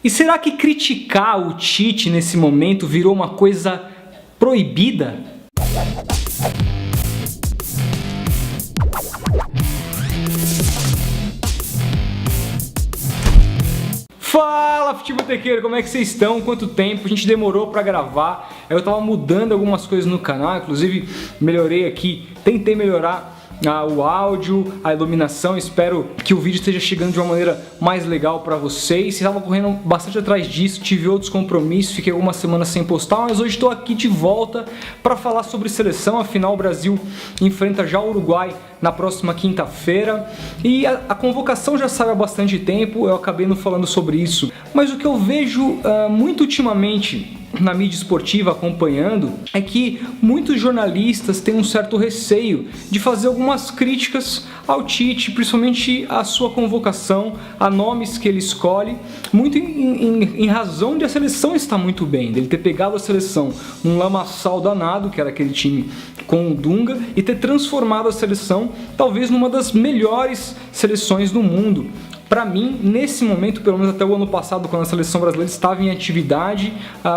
E será que criticar o Tite nesse momento virou uma coisa proibida? Fala, futebotequeiro, como é que vocês estão? Quanto tempo? A gente demorou pra gravar. Eu tava mudando algumas coisas no canal, inclusive melhorei aqui, tentei melhorar o áudio, a iluminação. Espero que o vídeo esteja chegando de uma maneira mais legal para vocês. Estava correndo bastante atrás disso, tive outros compromissos, fiquei algumas semanas sem postar, mas hoje estou aqui de volta para falar sobre seleção. Afinal, o Brasil enfrenta já o Uruguai na próxima quinta-feira e a convocação já saiu há bastante tempo, eu acabei não falando sobre isso. Mas o que eu vejo muito ultimamente na mídia esportiva acompanhando é que muitos jornalistas têm um certo receio de fazer algumas críticas ao Tite, principalmente a sua convocação, a nomes que ele escolhe, muito em razão de a seleção estar muito bem, dele ter pegado a seleção num lamaçal danado, que era aquele time com o Dunga, e ter transformado a seleção talvez numa das melhores seleções do mundo. Para mim, nesse momento, pelo menos até o ano passado, quando a seleção brasileira estava em atividade,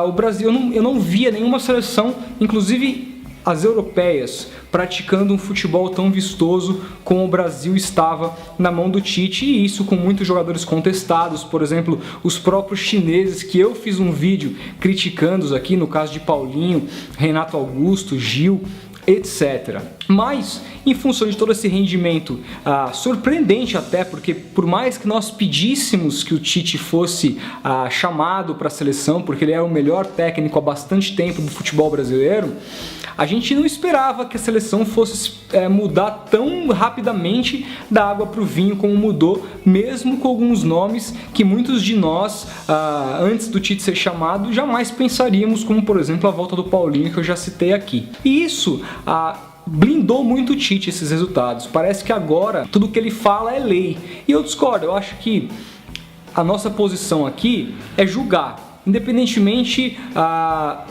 o Brasil, eu não via nenhuma seleção, inclusive as europeias, praticando um futebol tão vistoso como o Brasil estava na mão do Tite, e isso com muitos jogadores contestados, por exemplo, os próprios chineses, que eu fiz um vídeo criticando aqui, no caso de Paulinho, Renato Augusto, Gil, etc. Mas, em função de todo esse rendimento surpreendente até, porque por mais que nós pedíssemos que o Tite fosse chamado para a seleção, porque ele é o melhor técnico há bastante tempo do futebol brasileiro, a gente não esperava que a seleção fosse mudar tão rapidamente da água para o vinho como mudou, mesmo com alguns nomes que muitos de nós, antes do Tite ser chamado, jamais pensaríamos, como por exemplo a volta do Paulinho, que eu já citei aqui. E isso blindou muito o Tite, esses resultados. Parece que agora tudo que ele fala é lei. E eu discordo, eu acho que a nossa posição aqui é julgar. Independentemente,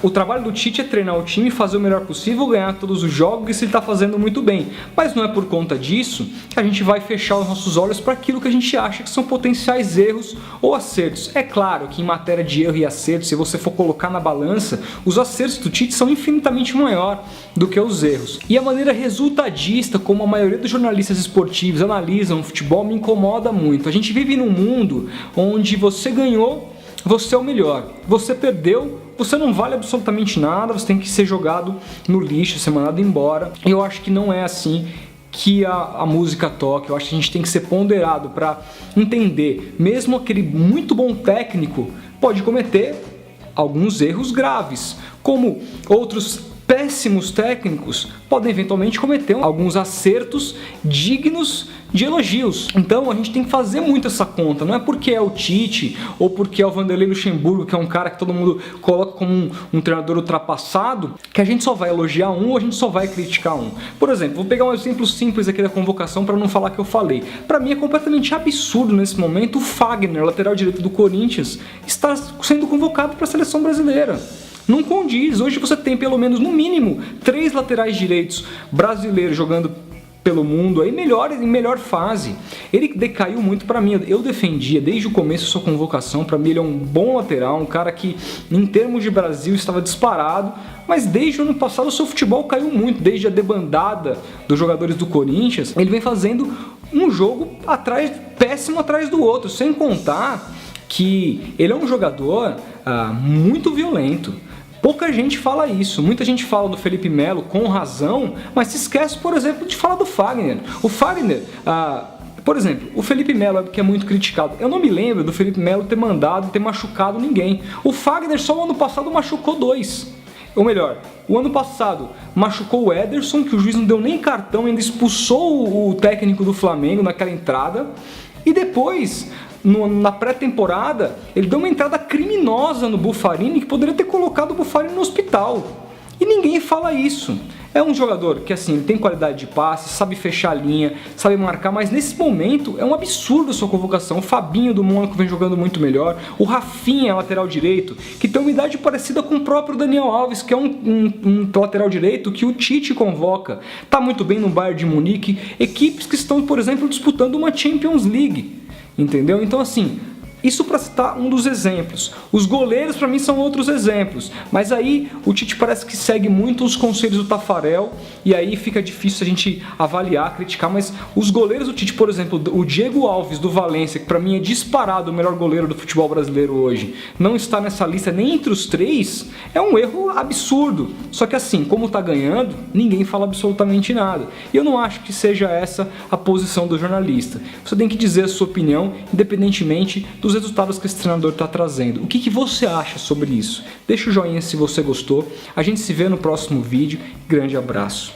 o trabalho do Tite é treinar o time, fazer o melhor possível, ganhar todos os jogos, e se ele está fazendo muito bem. Mas não é por conta disso que a gente vai fechar os nossos olhos para aquilo que a gente acha que são potenciais erros ou acertos. É claro que em matéria de erro e acerto, se você for colocar na balança, os acertos do Tite são infinitamente maior do que os erros. E a maneira resultadista como a maioria dos jornalistas esportivos analisam o futebol me incomoda muito. A gente vive num mundo onde você ganhou, você é o melhor. Você perdeu, você não vale absolutamente nada, você tem que ser jogado no lixo, ser mandado embora. E eu acho que não é assim que a música toca. Eu acho que a gente tem que ser ponderado para entender, mesmo aquele muito bom técnico pode cometer alguns erros graves, como outros péssimos técnicos podem eventualmente cometer alguns acertos dignos de elogios. Então a gente tem que fazer muito essa conta. Não é porque é o Tite ou porque é o Vanderlei Luxemburgo, que é um cara que todo mundo coloca como um treinador ultrapassado, que a gente só vai elogiar um ou a gente só vai criticar um. Por exemplo, vou pegar um exemplo simples aqui da convocação para não falar que eu falei. Para mim é completamente absurdo nesse momento o Fagner, lateral direito do Corinthians, estar sendo convocado para a seleção brasileira. Não condiz. Hoje você tem pelo menos, no mínimo, 3 laterais direitos brasileiros jogando pelo mundo aí em melhor fase. Ele decaiu muito para mim. Eu defendia desde o começo a sua convocação. Para mim ele é um bom lateral, um cara que em termos de Brasil estava disparado, mas desde o ano passado o seu futebol caiu muito. Desde a debandada dos jogadores do Corinthians, ele vem fazendo um jogo péssimo atrás do outro, sem contar que ele é um jogador muito violento. Pouca gente fala isso, muita gente fala do Felipe Melo com razão, mas se esquece, por exemplo, de falar do Fagner. O Fagner, por exemplo, o Felipe Melo, que é muito criticado, eu não me lembro do Felipe Melo ter machucado ninguém. O Fagner só o ano passado machucou 2. Ou melhor, o ano passado machucou o Ederson, que o juiz não deu nem cartão, ainda expulsou o técnico do Flamengo naquela entrada, e depois, na pré-temporada, ele deu uma entrada criminosa no Buffarini, que poderia ter colocado o Buffarini no hospital. E ninguém fala isso. É um jogador que, assim, tem qualidade de passe, sabe fechar a linha, sabe marcar, mas nesse momento é um absurdo a sua convocação. O Fabinho do Mônaco vem jogando muito melhor, o Rafinha, lateral direito, que tem uma idade parecida com o próprio Daniel Alves, que é um lateral direito que o Tite convoca. Tá muito bem no Bayern de Munique, equipes que estão, por exemplo, disputando uma Champions League. Entendeu? Então, assim, Isso para citar um dos exemplos. Os goleiros para mim são outros exemplos, mas aí o Tite parece que segue muito os conselhos do Taffarel e aí fica difícil a gente avaliar, criticar, mas os goleiros do Tite, por exemplo, o Diego Alves do Valência, que para mim é disparado o melhor goleiro do futebol brasileiro hoje, não está nessa lista nem entre os 3, é um erro absurdo. Só que assim, como tá ganhando, ninguém fala absolutamente nada. E eu não acho que seja essa a posição do jornalista. Você tem que dizer a sua opinião, independentemente dos resultados que esse treinador está trazendo. O que você acha sobre isso? Deixa o joinha se você gostou. A gente se vê no próximo vídeo. Grande abraço.